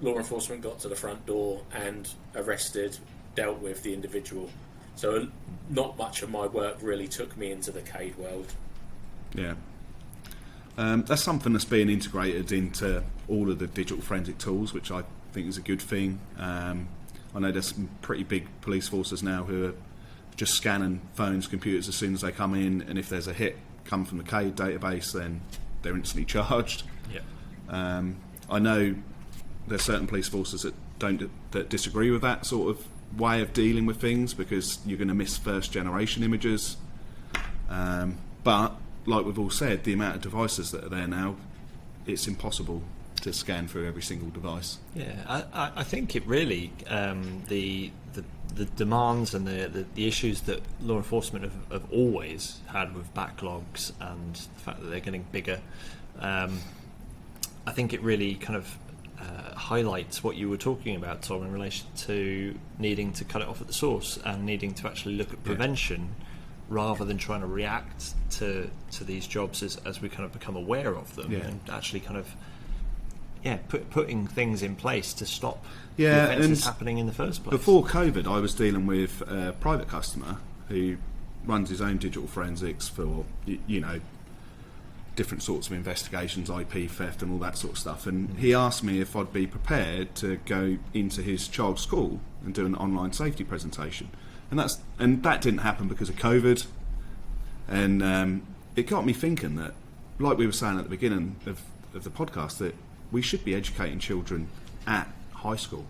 law enforcement got to the front door and arrested, dealt with the individual. So not much of my work really took me into the Cade world. Yeah. That's something that's being integrated into all of the digital forensic tools, which I think is a good thing. I know there's some pretty big police forces now who are just scanning phones, computers as soon as they come in, and if there's a hit come from the Cade database, then they're instantly charged. Yeah. I know there's certain police forces that disagree with that sort of way of dealing with things, because you're going to miss first generation images. But like we've all said, the amount of devices that are there now, it's impossible to scan through every single device. Yeah, I think it really the demands and the issues that law enforcement have always had with backlogs and the fact that they're getting bigger. I think it really kind of highlights what you were talking about, Tom, in relation to needing to cut it off at the source and needing to actually look at prevention rather than trying to react to these jobs as we kind of become aware of them, and actually kind of putting things in place to stop the offences happening in the first place. Before COVID, I was dealing with a private customer who runs his own digital forensics for, different sorts of investigations, IP theft and all that sort of stuff, and he asked me if I'd be prepared to go into his child's school and do an online safety presentation, and that didn't happen because of COVID, and it got me thinking that, like we were saying at the beginning of the podcast, that we should be educating children at high school.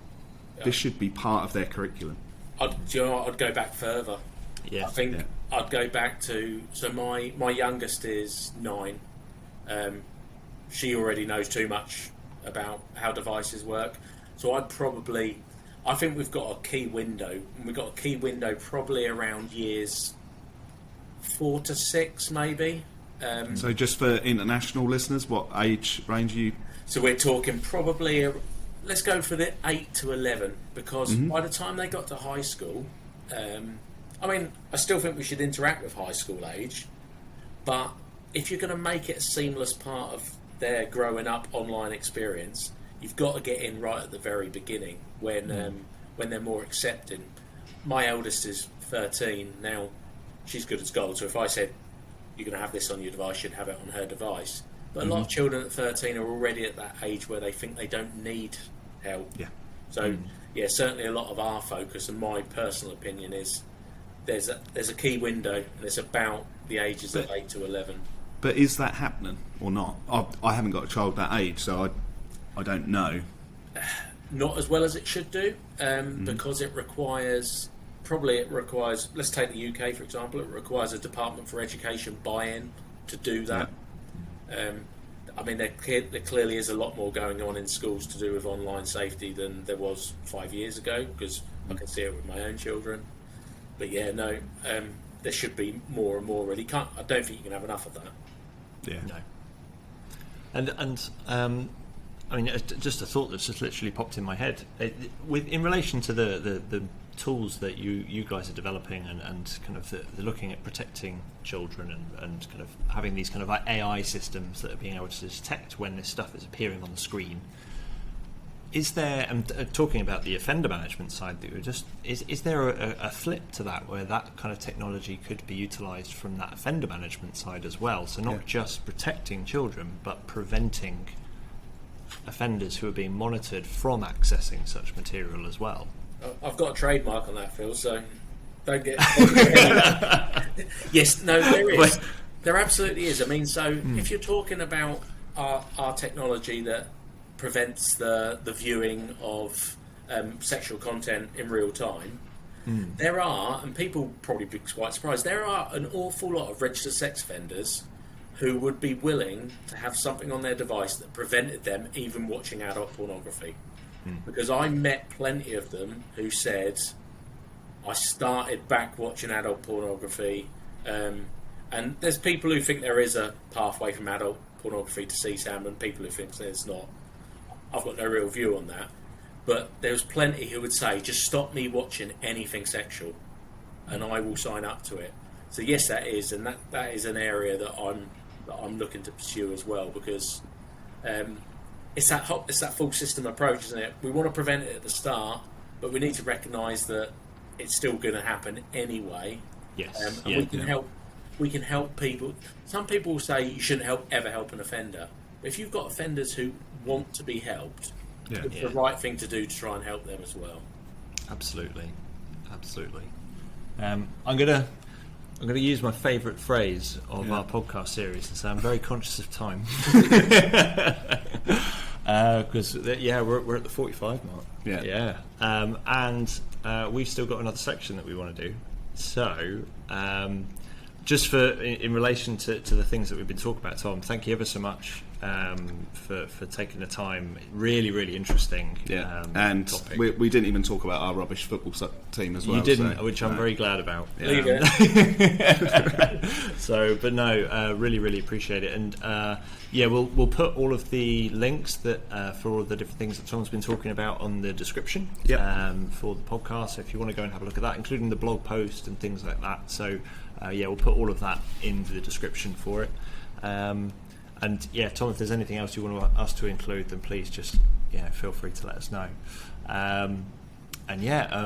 This should be part of their curriculum. I'd go back further. I think I'd go back to, so my youngest is 9. She already knows too much about how devices work, so I think we've got a key window, and we've got a key window probably around years 4 to 6 maybe. So just for international listeners, what age range are you? So we're talking probably, let's go for the 8 to 11, because by the time they got to high school, I still think we should interact with high school age, but if you're going to make it a seamless part of their growing up online experience, you've got to get in right at the very beginning when they're more accepting. My eldest is 13 now; she's good as gold. So if I said you're going to have this on your device, she'd have it on her device. But a lot of children at 13 are already at that age where they think they don't need help. Yeah. So certainly a lot of our focus, and my personal opinion is, there's a key window, and it's about the ages of 8 to 11. But is that happening or not? I haven't got a child that age, so I don't know. Not as well as it should do, because it requires, let's take the UK for example, it requires a Department for Education buy-in to do that. There clearly is a lot more going on in schools to do with online safety than there was 5 years ago, because I can see it with my own children. But there should be more and more. Really, I don't think you can have enough of that. Yeah. No. Just a thought that's just literally popped in my head. In relation to the tools that you guys are developing and kind of the looking at protecting children and kind of having these kind of AI systems that are being able to detect when this stuff is appearing on the screen. Is there, and talking about the offender management side that you were just, is there a flip to that where that kind of technology could be utilised from that offender management side as well? So not just protecting children, but preventing offenders who are being monitored from accessing such material as well. I've got a trademark on that, Phil, so don't get Yes, no, there is. There absolutely is. If you're talking about our technology that prevents the viewing of sexual content in real time, there are, and people probably be quite surprised, there are an awful lot of registered sex offenders who would be willing to have something on their device that prevented them even watching adult pornography. Because I met plenty of them who said, I started back watching adult pornography, and there's people who think there is a pathway from adult pornography to CSAM and people who think there's not. I've got no real view on that. But there's plenty who would say, just stop me watching anything sexual and I will sign up to it. So yes, that is, and that is an area that I'm looking to pursue as well, because it's that full system approach, isn't it? We want to prevent it at the start, but we need to recognise that it's still going to happen anyway. Yes. And we can help people. Some people will say you shouldn't ever help an offender. But if you've got offenders who want to be helped, it's the right thing to do to try and help them as well. Absolutely. I'm gonna use my favourite phrase of our podcast series and say I'm very conscious of time, because we're at the 45 mark. And we've still got another section that we want to do. So just in relation to the things that we've been talking about, Tom, thank you ever so much for taking the time. Really interesting. And topic. We didn't even talk about our rubbish football team as well. You didn't, which I'm very glad about. Really appreciate it. And we'll put all of the links that for all the different things that Tom's been talking about on the description for the podcast. So if you want to go and have a look at that, including the blog post and things like that. So we'll put all of that into the description for it. And Tom, if there's anything else you want us to include, then please just feel free to let us know.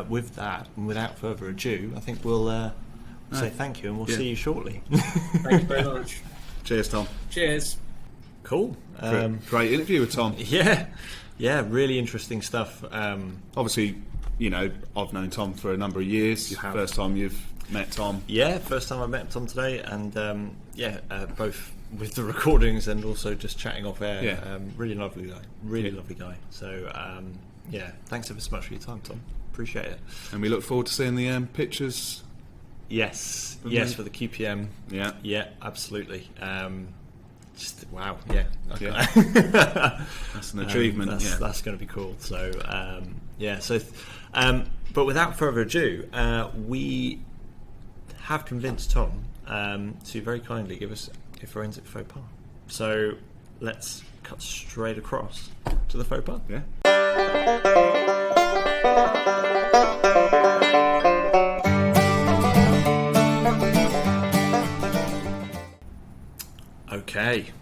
With that, and without further ado, I think we'll say thank you, and we'll see you shortly. Thank you very much. Cheers, Tom. Cheers. Cool. Great interview with Tom. Really interesting stuff. Obviously, I've known Tom for a number of years. First time you've met Tom. First time I met Tom today, and both with the recordings and also just chatting off air. Really lovely guy. So thanks ever so much for your time, Tom. Appreciate it. And we look forward to seeing the pictures. Yes, for the QPM. Absolutely. Just wow, okay. That's an achievement. That's going to be cool. So but without further ado, we have convinced Tom to very kindly give us a forensic faux pas. So let's cut straight across to the faux pas. Okay,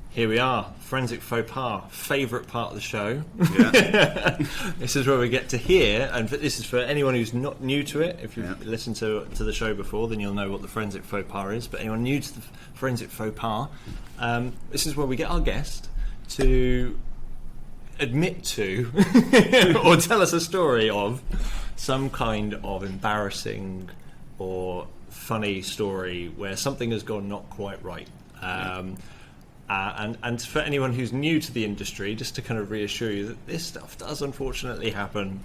here we are. Forensic faux pas, favourite part of the show. This is where we get to hear, and this is for anyone who's not new to it. If you've listened to the show before, then you'll know what the forensic faux pas is. But anyone new to the forensic faux pas, this is where we get our guest to admit to or tell us a story of some kind of embarrassing or funny story where something has gone not quite right. And for anyone who's new to the industry, just to kind of reassure you that this stuff does unfortunately happen,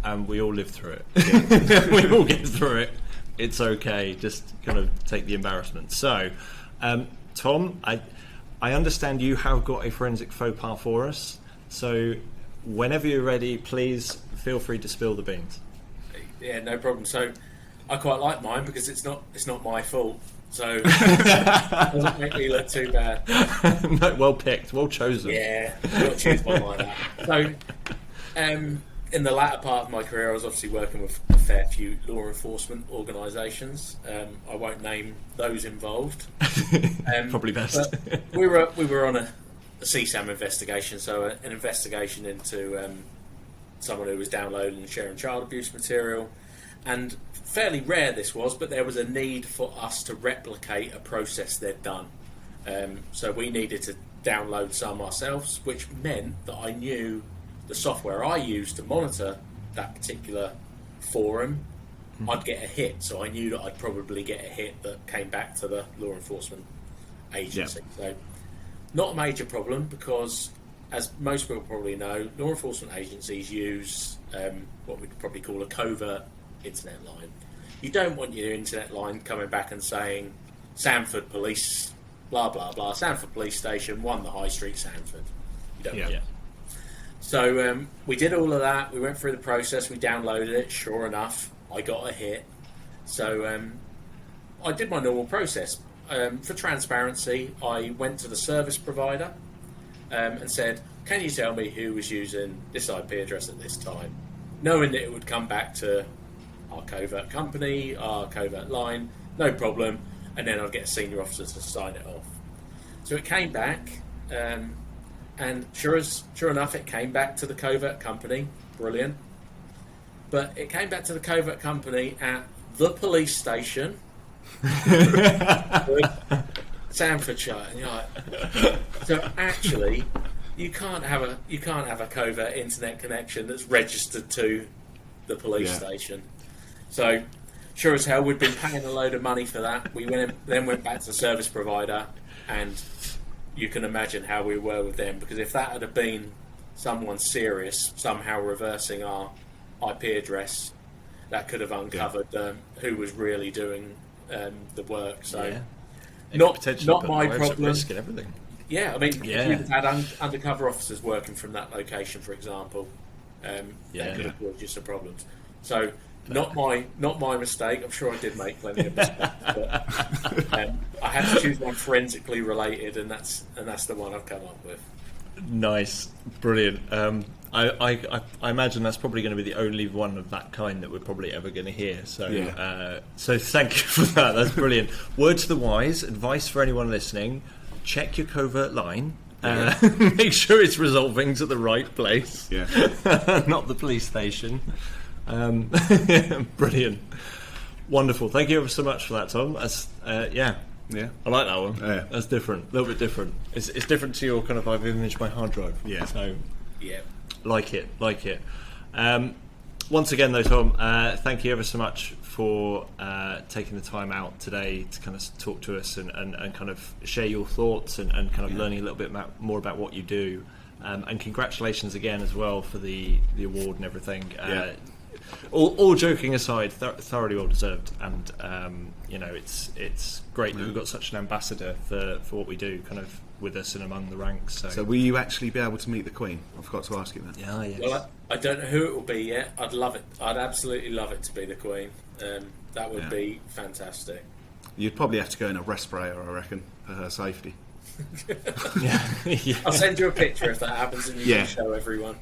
and we all live through it. We all get through it. It's okay. Just kind of take the embarrassment. So, Tom, I understand you have got a forensic faux pas for us. So, whenever you're ready, please feel free to spill the beans. Yeah, no problem. So, I quite like mine because it's not my fault. So it doesn't make me look too bad. No, well picked, well chosen. Yeah, not choose one like that. So, in the latter part of my career, I was obviously working with a fair few law enforcement organisations. I won't name those involved. Probably best. But we were on a CSAM investigation, so an investigation into someone who was downloading and sharing child abuse material. And fairly rare this was, but there was a need for us to replicate a process they'd done. So we needed to download some ourselves, which meant that I knew the software I used to monitor that particular forum, I'd get a hit. So I knew that I'd probably get a hit that came back to the law enforcement agency. So not a major problem because, as most people probably know, law enforcement agencies use what we'd probably call a covert internet line. You don't want your internet line coming back and saying Sanford Police blah blah blah. Sanford Police Station, 1 the High Street, Sanford. You don't know. Yeah. So we did all of that. We went through the process. We downloaded it. Sure enough, I got a hit. So I did my normal process. For transparency, I went to the service provider and said, can you tell me who was using this IP address at this time? Knowing that it would come back to our covert company, our covert line, no problem. And then I'd get a senior officer to sign it off. So it came back, and sure enough, it came back to the covert company. Brilliant. But it came back to the covert company at the police station, Sanfordshire. And you're like, so actually, you can't have a covert internet connection that's registered to the police station. So sure as hell, we'd been paying a load of money for that. We then went back to the service provider, and you can imagine how we were with them, because if that had been someone serious, somehow reversing our IP address, that could have uncovered who was really doing the work. So not my problem. Risk and everything. Yeah, I mean, if you'd had undercover officers working from that location, for example, that could have caused you some problems. So not my mistake. I'm sure I did make plenty of mistakes, but I had to choose one forensically related, and that's the one I've come up with. Nice, brilliant. I imagine that's probably going to be the only one of that kind that we're probably ever going to hear. So, so thank you for that. That's brilliant. Word to the wise, advice for anyone listening: check your covert line. Make sure it's resolving to the right place. Not the police station. Brilliant, wonderful. Thank you ever so much for that, Tom. That's I like that one. That's different, a little bit different. It's different to your kind of I've imaged my hard drive. So like it. Once again though, Tom, thank you ever so much for taking the time out today to kind of talk to us and kind of share your thoughts and kind of learning a little bit more about what you do. And congratulations again as well for the award and everything. All joking aside, thoroughly well deserved, and it's great that we've got such an ambassador for what we do, kind of with us and among the ranks. So will you actually be able to meet the Queen? I forgot to ask you that. Yes. Well, I don't know who it will be yet. I'd love it. I'd absolutely love it to be the Queen. That would be fantastic. You'd probably have to go in a respirator, I reckon, for her safety. I'll send you a picture if that happens, and you can show everyone.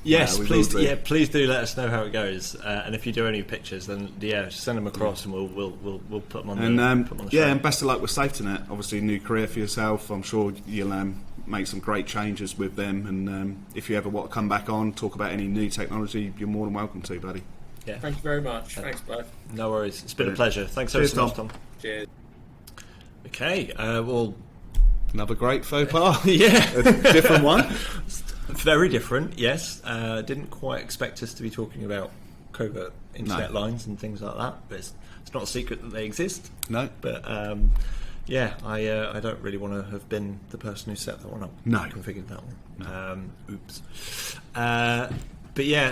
Yes, please. Please do let us know how it goes. And if you do any pictures, then just send them across, and we'll put them on. The show. And best of luck with SafeToNet. Obviously, new career for yourself. I'm sure you'll make some great changes with them. And if you ever want to come back on, talk about any new technology, you're more than welcome to, buddy. Yeah. Thank you very much. Thanks, bud. No worries. It's been a pleasure. Thanks so much, Tom. Cheers. Okay. Well, another great faux pas. A different one. Very different, yes. Didn't quite expect us to be talking about covert internet lines and things like that, but it's not a secret that they exist. No. But I don't really want to have been the person who set that one up. No. Configured that one. Oops. But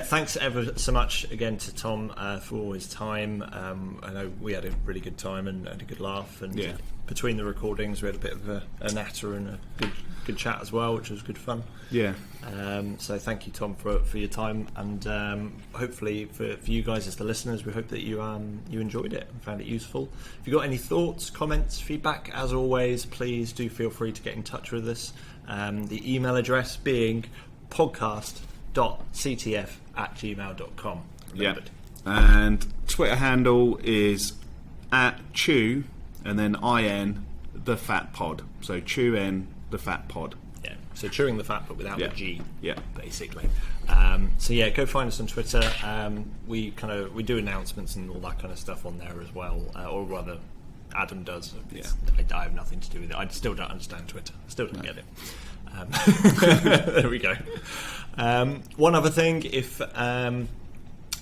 thanks ever so much again to Tom for all his time. I know we had a really good time and a good laugh, and between the recordings we had a bit of a natter and a good chat as well, which was good fun. So thank you, Tom, for your time, and hopefully for you guys as the listeners, we hope that you enjoyed it and found it useful. If you've got any thoughts, comments, feedback, as always, please do feel free to get in touch with us. The email address being podcast.ctf@gmail.com. And Twitter handle is @chew and then IN the fat pod. So chew in the fat pod. So chewing the fat, but without the G. Basically. Go find us on Twitter. We do announcements and all that kind of stuff on there as well, or rather, Adam does. I have nothing to do with it. I still don't understand Twitter. I still don't get it. There we go. One other thing, if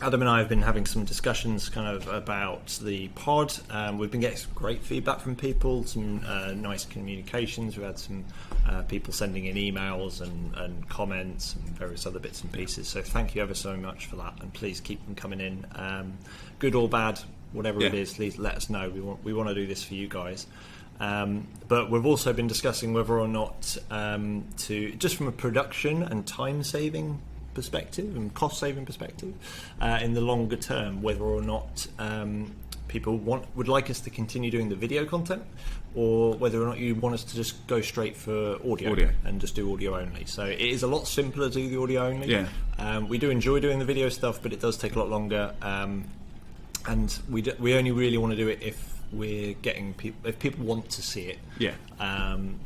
Adam and I have been having some discussions kind of about the pod. We've been getting some great feedback from people, some nice communications. We've had some people sending in emails and comments and various other bits and pieces. So thank you ever so much for that, and please keep them coming in. Good or bad, whatever it is, please let us know. We want to do this for you guys. But we've also been discussing whether or not to, just from a production and time saving perspective and cost saving perspective, in the longer term, whether or not people would like us to continue doing the video content, or whether or not you want us to just go straight for audio and just do audio only. So it is a lot simpler to do the audio only. Yeah. We do enjoy doing the video stuff, but it does take a lot longer. And we only really want to do it if we're getting people, if people want to see it. Yeah.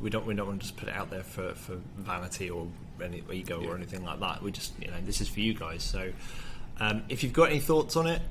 We don't want to just put it out there for vanity or any ego or anything like that. We just, this is for you guys. So if you've got any thoughts on it,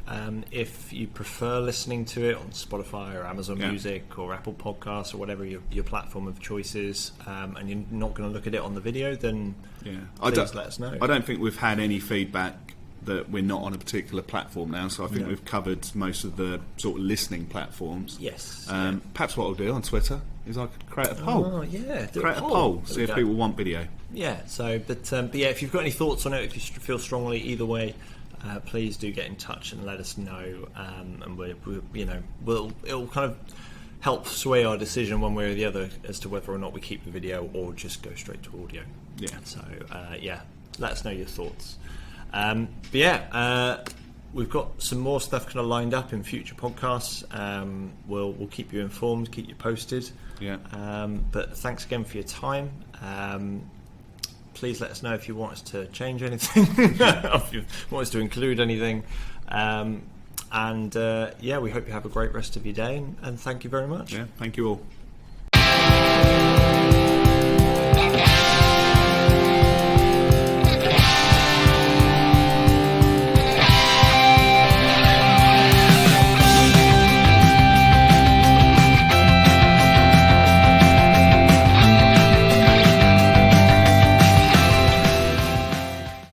if you prefer listening to it on Spotify or Amazon Music or Apple Podcasts or whatever your platform of choice is, and you're not going to look at it on the video, then please let us know. I don't think we've had any feedback that we're not on a particular platform now, so I think we've covered most of the sort of listening platforms. Yes. Perhaps what I'll do on Twitter is I could create a poll. Oh, yeah. Create a poll, see if people want video. Yeah, so, but yeah, if you've got any thoughts on it, if you feel strongly either way, please do get in touch and let us know, and it'll kind of help sway our decision one way or the other as to whether or not we keep the video or just go straight to audio. Yeah. So, let us know your thoughts. We've got some more stuff kind of lined up in future podcasts. We'll keep you informed, keep you posted. Yeah. But thanks again for your time. Please let us know if you want us to change anything, if you want us to include anything. We hope you have a great rest of your day, and thank you very much. Yeah, thank you all.